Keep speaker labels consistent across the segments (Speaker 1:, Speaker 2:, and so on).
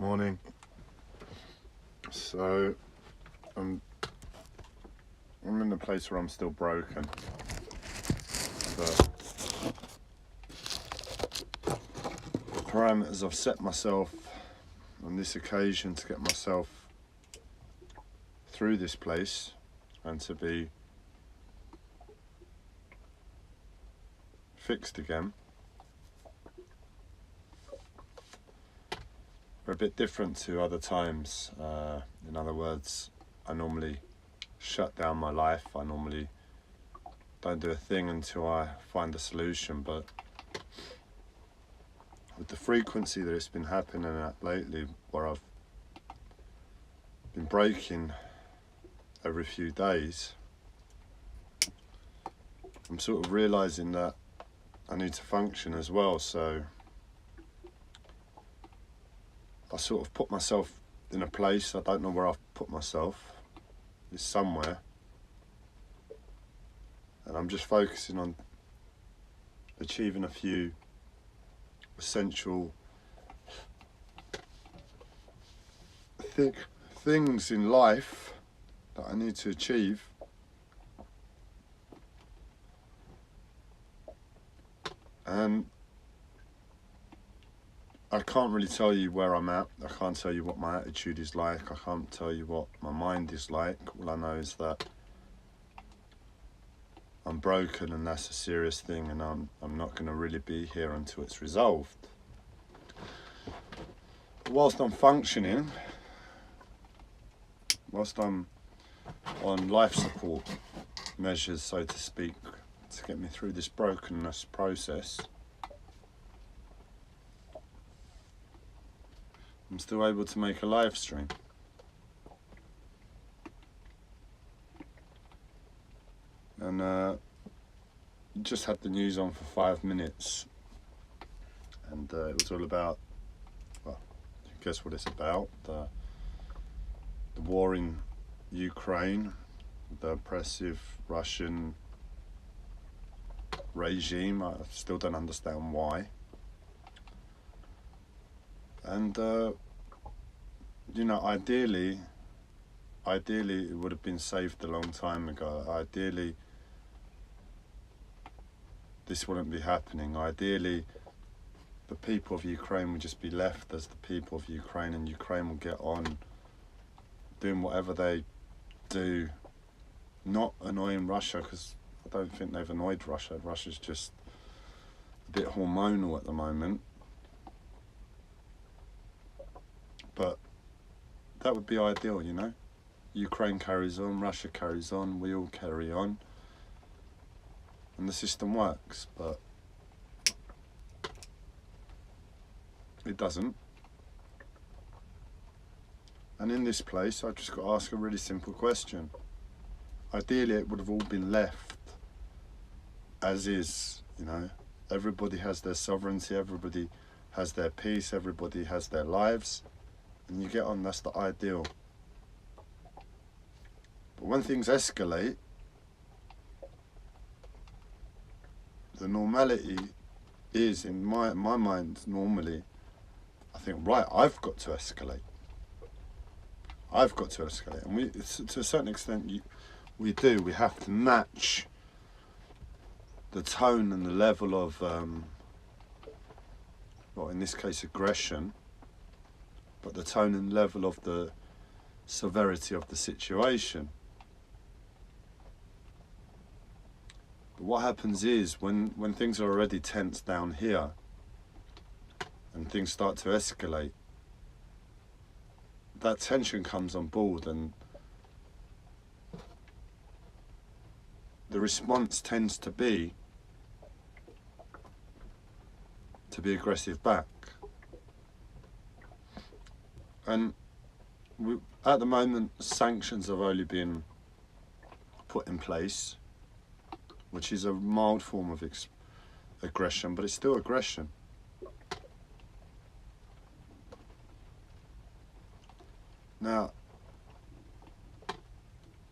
Speaker 1: Morning. So I'm in a place where I'm still broken, but the parameters I've set myself on this occasion to get myself through this place and to be fixed again are a bit different to other times. In other words, I normally shut down my life. I normally don't do a thing until I find a solution, but with the frequency that it's been happening at lately, where I've been breaking every few days, I'm sort of realizing that I need to function as well. So I sort of put myself in a place, I don't know where I've put myself, it's somewhere, and I'm just focusing on achieving a few essential things in life that I need to achieve. And I can't really tell you where I'm at. I can't tell you what my attitude is like. I can't tell you what my mind is like. All I know is that I'm broken, and that's a serious thing, and I'm not going to really be here until it's resolved. But whilst I'm functioning, whilst I'm on life support measures, so to speak, to get me through this brokenness process, I'm still able to make a live stream. And just had the news on for 5 minutes, and it was all about, well, guess what it's about, the war in Ukraine, the oppressive Russian regime. I still don't understand why. And you know, ideally it would have been saved a long time ago. Ideally this wouldn't be happening. Ideally the people of Ukraine would just be left as the people of Ukraine, and Ukraine will get on doing whatever they do, not annoying Russia, because I don't think they've annoyed Russia. Russia's just a bit hormonal at the moment. But that would be ideal, you know. Ukraine carries on, Russia carries on, we all carry on, and the system works, but it doesn't. And in this place, I've just got to ask a really simple question. Ideally, it would have all been left as is, you know. Everybody has their sovereignty, everybody has their peace, everybody has their lives, and you get on, that's the ideal. But when things escalate, the normality is, in my mind, normally, I think, right, I've got to escalate. I've got to escalate. And we, to a certain extent, we do. We have to match the tone and the level of, well, in this case, aggression, but the tone and level of the severity of the situation. But what happens is, when things are already tense down here and things start to escalate, that tension comes on board, and the response tends to be aggressive back. And at the moment, sanctions have only been put in place, which is a mild form of aggression, but it's still aggression. Now,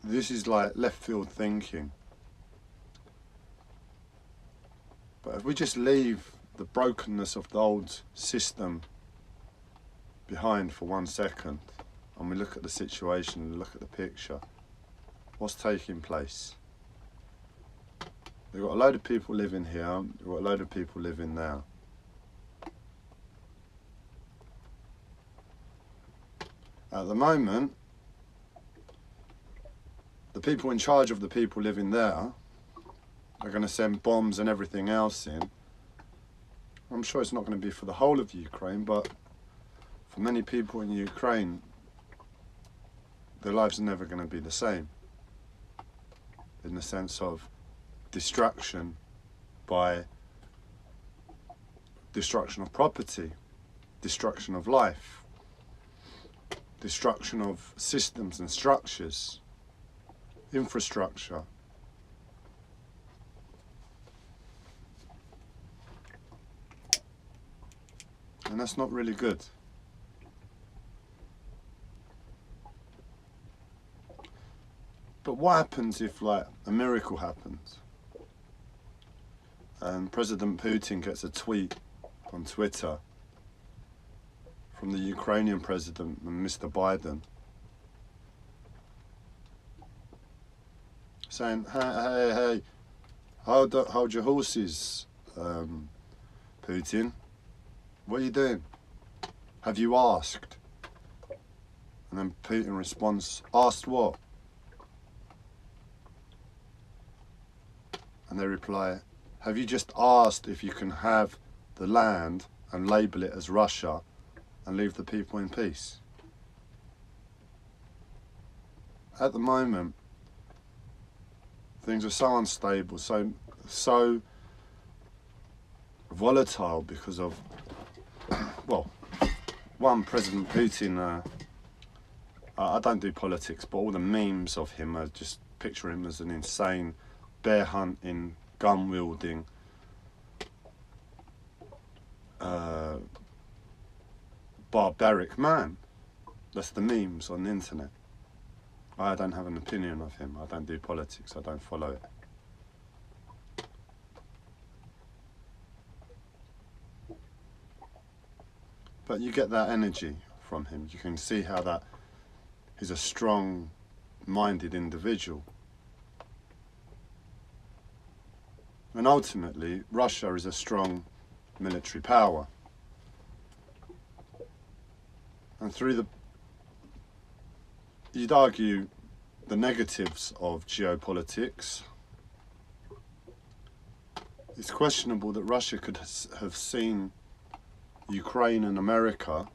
Speaker 1: this is like left field thinking, but if we just leave the brokenness of the old system behind for 1 second and we look at the situation and look at the picture, what's taking place? We've got a load of people living here, we've got a load of people living there. At the moment, the people in charge of the people living there are going to send bombs and everything else in. I'm sure it's not going to be for the whole of Ukraine, but for many people in Ukraine, their lives are never going to be the same. In the sense of destruction by destruction of property, destruction of life, destruction of systems and structures, infrastructure. And that's not really good. But what happens if, like, a miracle happens and President Putin gets a tweet on Twitter from the Ukrainian president and Mr. Biden saying, hey, hold your horses, Putin. What are you doing? Have you asked? And then Putin responds, asked what? And they reply, have you just asked if you can have the land and label it as Russia and leave the people in peace? At the moment, things are so unstable, so volatile because of, well, one, President Putin, I don't do politics, but all the memes of him are just picture him as an insane, bear hunting, gun wielding, barbaric man. That's the memes on the internet. I don't have an opinion of him. I don't do politics. I don't follow it. But you get that energy from him. You can see how that he's a strong-minded individual. And ultimately, Russia is a strong military power. And through you'd argue the negatives of geopolitics, it's questionable that Russia could have seen Ukraine and America,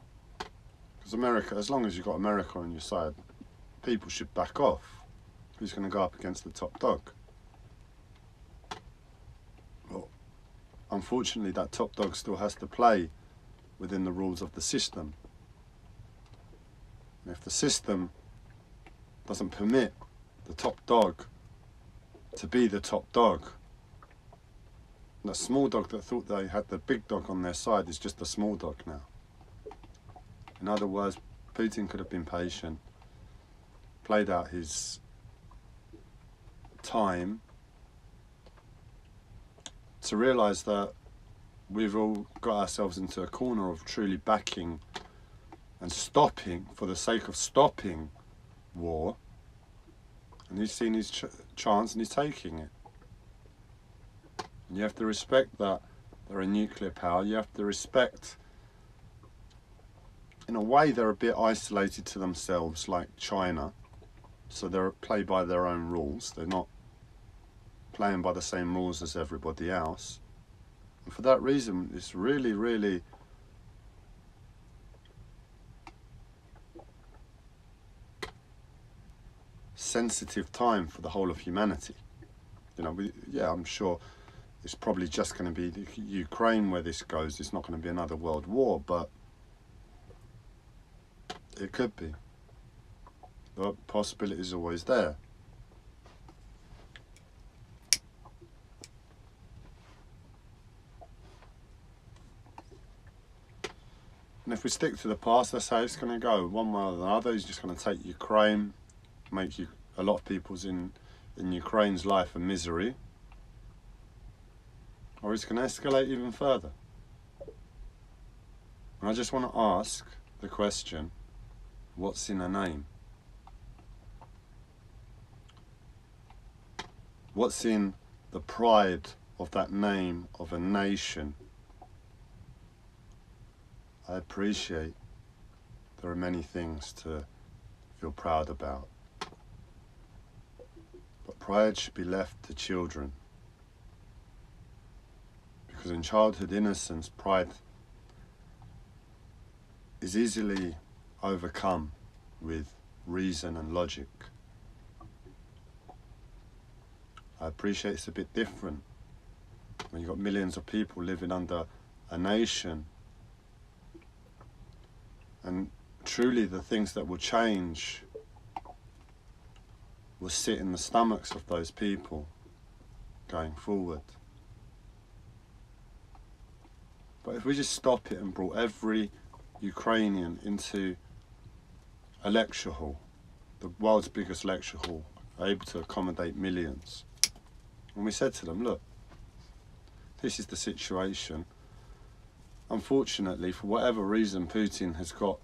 Speaker 1: because America, as long as you've got America on your side, people should back off. Who's going to go up against the top dog? Well, unfortunately, that top dog still has to play within the rules of the system. And if the system doesn't permit the top dog to be the top dog, that small dog that thought they had the big dog on their side is just a small dog now. In other words, Putin could have been patient, played out his time to realise that we've all got ourselves into a corner of truly backing and stopping, for the sake of stopping war, and he's seen his chance and he's taking it. And you have to respect that they're a nuclear power. You have to respect, in a way, they're a bit isolated to themselves, like China. So they're play by their own rules. They're not playing by the same rules as everybody else. And for that reason, it's really, really sensitive time for the whole of humanity. You know, I'm sure it's probably just going to be the Ukraine where this goes. It's not going to be another world war, but it could be. The possibility is always there. And if we stick to the past, that's how it's going to go. One way or the other, he's just going to take Ukraine, make a lot of people's in Ukraine's life a misery, or it's going to escalate even further. And I just want to ask, the question, what's in a name? What's in the pride of that name of a nation? I appreciate there are many things to feel proud about, but pride should be left to children, because in childhood innocence, pride is easily overcome with reason and logic. I appreciate it's a bit different when you've got millions of people living under a nation, and truly the things that will change will sit in the stomachs of those people going forward. But if we just stop it and brought every Ukrainian into a lecture hall, the world's biggest lecture hall, able to accommodate millions, and we said to them, look, this is the situation. Unfortunately, for whatever reason, Putin has got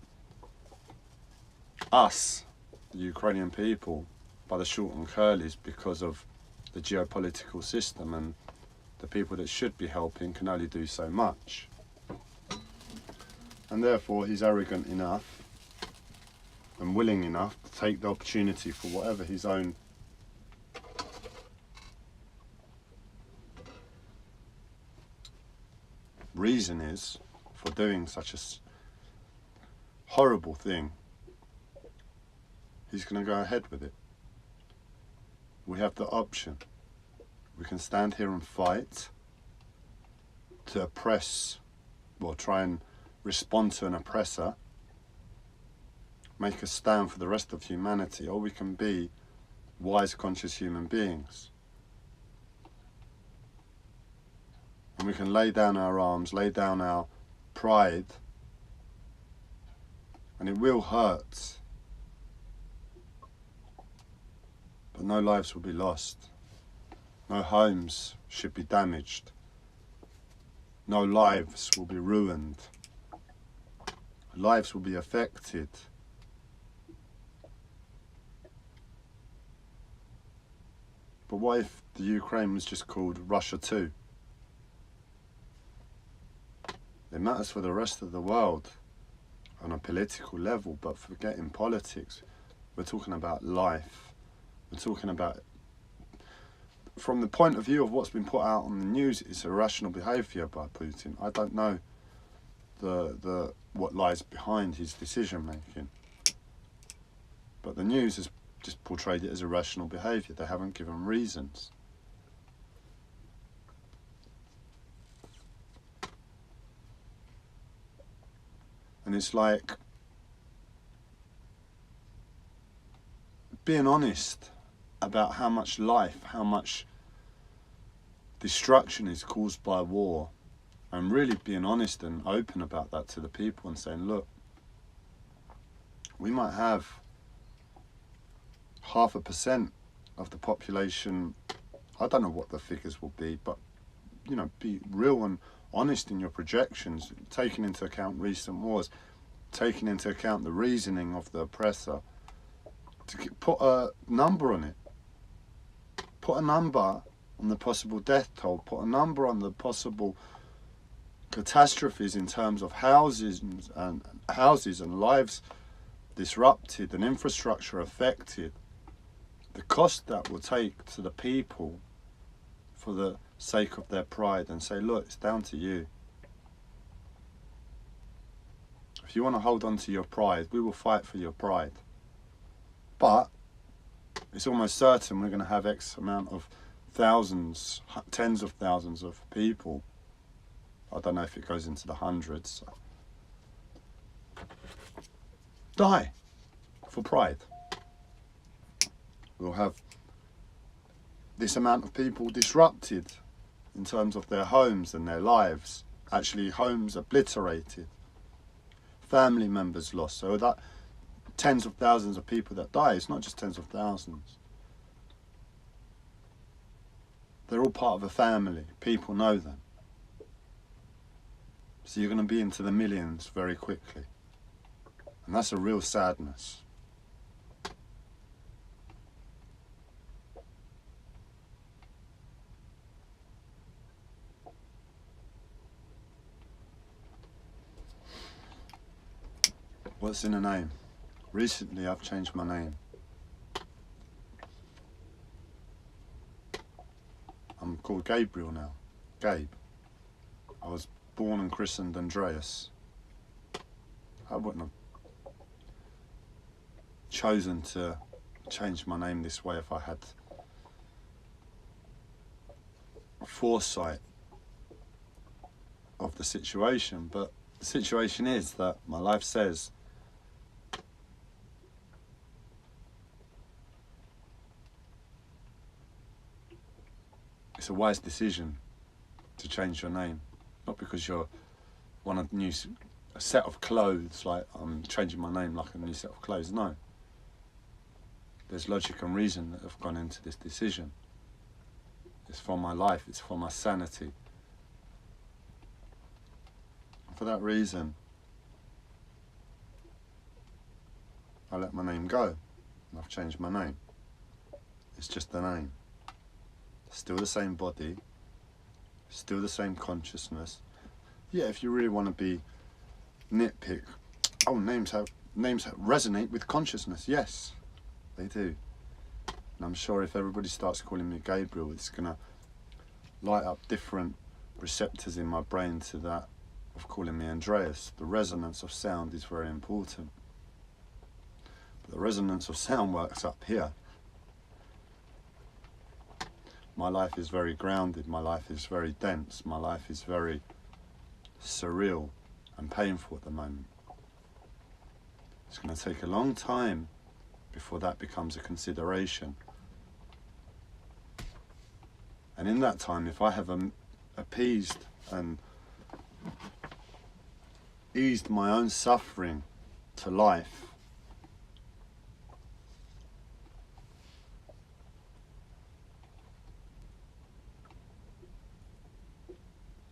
Speaker 1: us, the Ukrainian people, by the short and curlies because of the geopolitical system, and the people that should be helping can only do so much. And therefore he's arrogant enough and willing enough to take the opportunity for whatever his own reason is for doing such a horrible thing. He's going to go ahead with it. We have the option. We can stand here and fight to oppress, or try and respond to an oppressor, make a stand for the rest of humanity, or we can be wise, conscious human beings. And we can lay down our arms, lay down our pride, and it will hurt, but no lives will be lost. No homes should be damaged. No lives will be ruined. Lives will be affected. But what if the Ukraine was just called Russia 2? It matters for the rest of the world on a political level, but forgetting politics, we're talking about life. We're talking about, from the point of view of what's been put out on the news, it's irrational behaviour by Putin. I don't know what lies behind his decision making, but the news has just portrayed it as irrational behaviour. They haven't given reasons. And it's like being honest about how much life, how much destruction is caused by war, and really being honest and open about that to the people and saying, look, we might have 0.5% of the population, I don't know what the figures will be, but you know, be real and honest in your projections, taking into account recent wars, taking into account the reasoning of the oppressor, to put a number on it. Put a number on the possible death toll, put a number on the possible catastrophes in terms of houses and lives disrupted and infrastructure affected, the cost that will take to the people for the sake of their pride, and say, look, it's down to you. If you want to hold on to your pride, we will fight for your pride. But it's almost certain we're going to have X amount of thousands, tens of thousands of people. I don't know if it goes into the hundreds. Die for pride. We'll have this amount of people disrupted in terms of their homes and their lives. Actually, homes obliterated. Family members lost. So that tens of thousands of people that die, it's not just tens of thousands. They're all part of a family. People know them. So you're going to be into the millions very quickly. And that's a real sadness. What's in a name? Recently I've changed my name. I'm called Gabriel now. Gabe. I was born and christened Andreas. I wouldn't have chosen to change my name this way if I had foresight of the situation, but the situation is that my life says it's a wise decision to change your name, not because you're one of a set of clothes, like I'm changing my name like a new set of clothes. No. There's logic and reason that have gone into this decision. It's for my life, it's for my sanity. For that reason, I let my name go, and I've changed my name. It's just the name. Still the same body, still the same consciousness. Yeah, if you really want to be nitpick, oh, names resonate with consciousness. Yes, they do. And I'm sure if everybody starts calling me Gabriel, it's gonna light up different receptors in my brain to that of calling me Andreas. The resonance of sound is very important. But the resonance of sound works up here. My life is very grounded, my life is very dense, my life is very surreal and painful at the moment. It's going to take a long time before that becomes a consideration. And in that time, if I have appeased and eased my own suffering to life,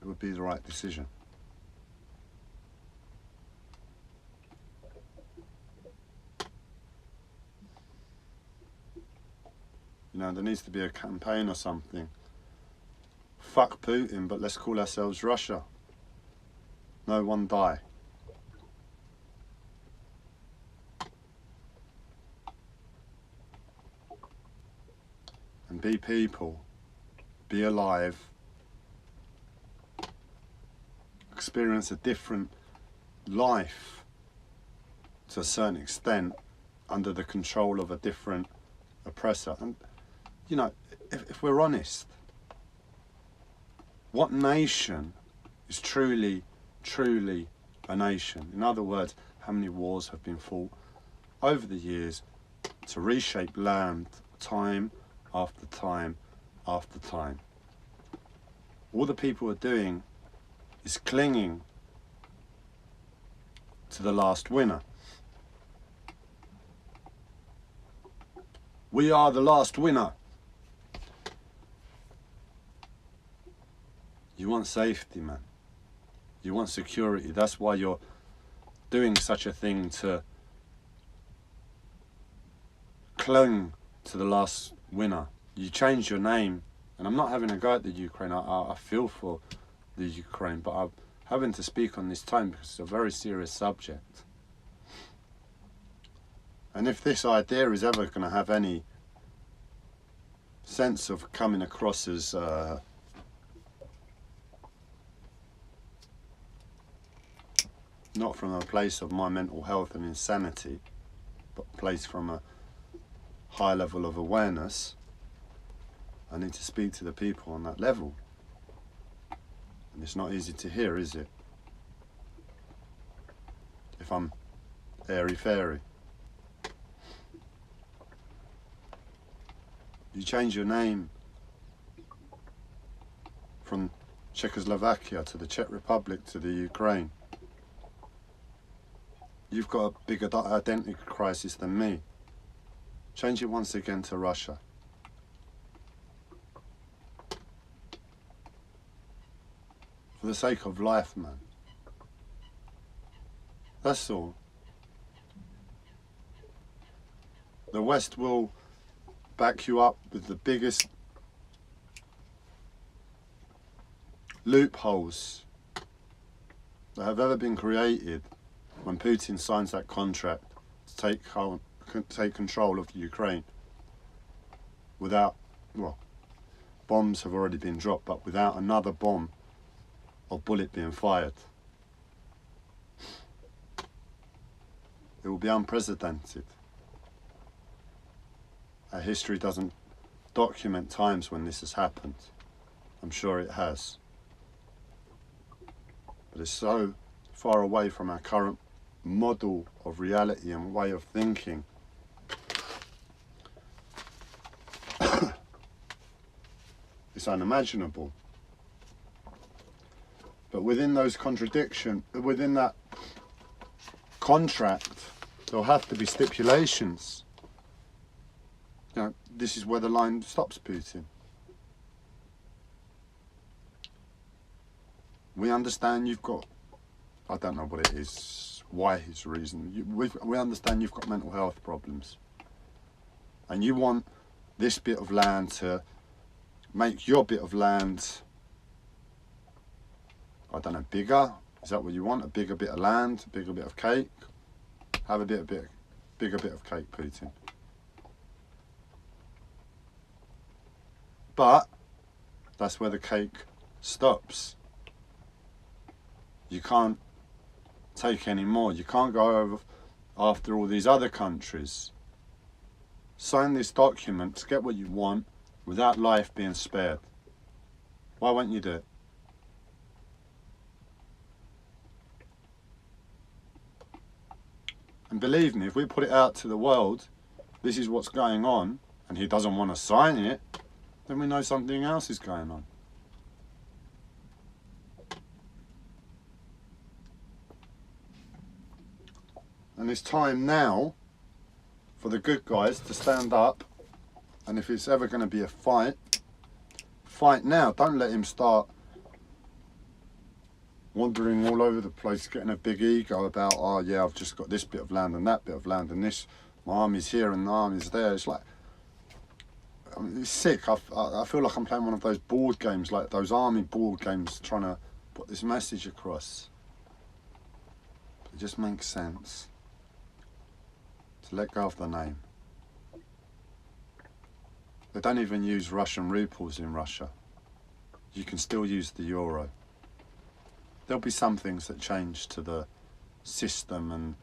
Speaker 1: it would be the right decision. You know, there needs to be a campaign or something. Fuck Putin, but let's call ourselves Russia. No one die. And be people. Be alive. Experience a different life to a certain extent under the control of a different oppressor. And you know, if we're honest, what nation is truly a nation? In other words, how many wars have been fought over the years to reshape land time after time after time? All the people are doing is clinging to the last winner. We are the last winner. You want safety, man. You want security. That's why you're doing such a thing, to cling to the last winner. You change your name, and I'm not having a go at the Ukraine. I feel for the Ukraine, but I'm having to speak on this time because it's a very serious subject. And if this idea is ever going to have any sense of coming across as not from a place of my mental health and insanity, but a place from a high level of awareness, I need to speak to the people on that level. And it's not easy to hear, is it? If I'm airy-fairy. You change your name from Czechoslovakia to the Czech Republic to the Ukraine. You've got a bigger identity crisis than me. Change it once again to Russia. For the sake of life, man. That's all. The West will back you up with the biggest loopholes that have ever been created when Putin signs that contract to take control of Ukraine without, well, bombs have already been dropped, but without another bomb or bullet being fired. It will be unprecedented. Our history doesn't document times when this has happened. I'm sure it has. But it's so far away from our current model of reality and way of thinking. It's unimaginable. But within those contradictions, within that contract, there'll have to be stipulations. You know, this is where the line stops, Putin. We understand you've got, I don't know what it is, why his reason. We understand you've got mental health problems. And you want this bit of land to make your bit of land, I don't know, bigger. Is that what you want? A bigger bit of land, a bigger bit of cake? Have a bigger bit of cake, Putin. But that's where the cake stops. You can't take any more. You can't go over after all these other countries. Sign this document to get what you want without life being spared. Why won't you do it? And believe me, if we put it out to the world, this is what's going on, and he doesn't want to sign it, then we know something else is going on. And it's time now for the good guys to stand up, and if it's ever going to be a fight, fight now. Don't let him start wandering all over the place, getting a big ego about, oh yeah, I've just got this bit of land and that bit of land and this, my army's here and the army's there. It's like, I mean, it's sick. I feel like I'm playing one of those board games, like those army board games, trying to put this message across. It just makes sense to let go of the name. They don't even use Russian rubles in Russia. You can still use the euro. There'll be some things that change to the system and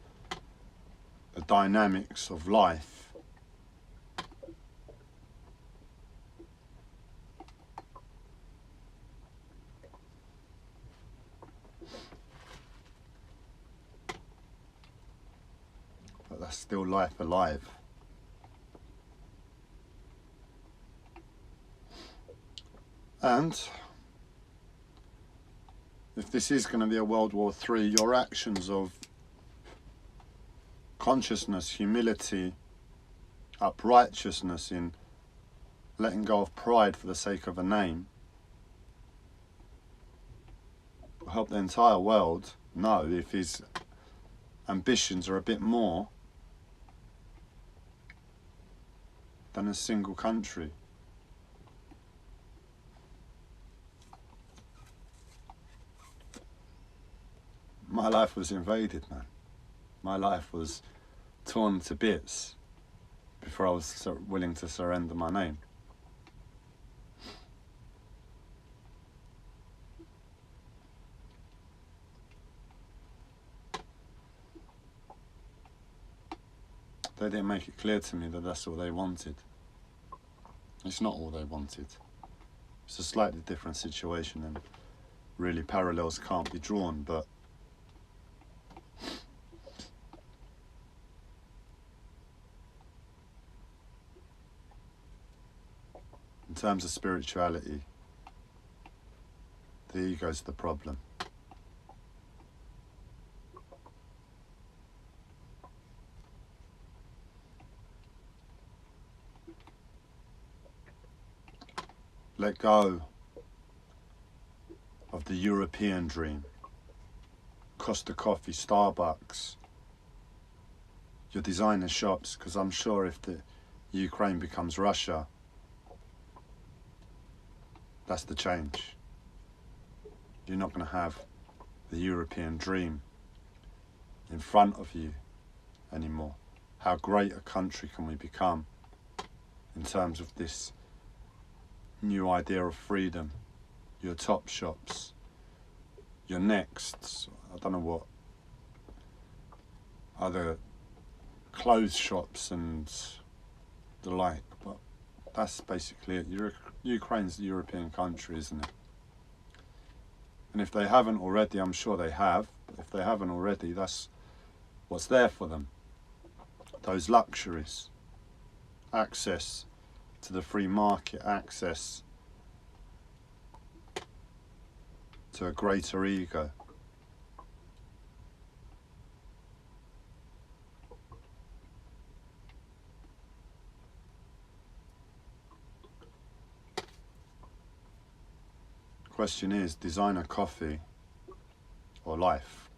Speaker 1: the dynamics of life. But that's still life alive. And if this is going to be a World War III, your actions of consciousness, humility, uprightness in letting go of pride for the sake of a name will help the entire world know if his ambitions are a bit more than a single country. My life was invaded, man. My life was torn to bits before I was willing to surrender my name. They didn't make it clear to me that that's all they wanted. It's not all they wanted. It's a slightly different situation, and really parallels can't be drawn, but in terms of spirituality, the ego's the problem. Let go of the European dream. Costa Coffee, Starbucks, your designer shops, because I'm sure if the Ukraine becomes Russia, that's the change. You're not going to have the European dream in front of you anymore. How great a country can we become in terms of this new idea of freedom? Your top shops, your Nexts, I don't know what other clothes shops and the like, but that's basically it. Ukraine's a European country, isn't it? And if they haven't already, I'm sure they have, but if they haven't already, that's what's there for them. Those luxuries, access to the free market, access to a greater ego. Question is, designer coffee or life?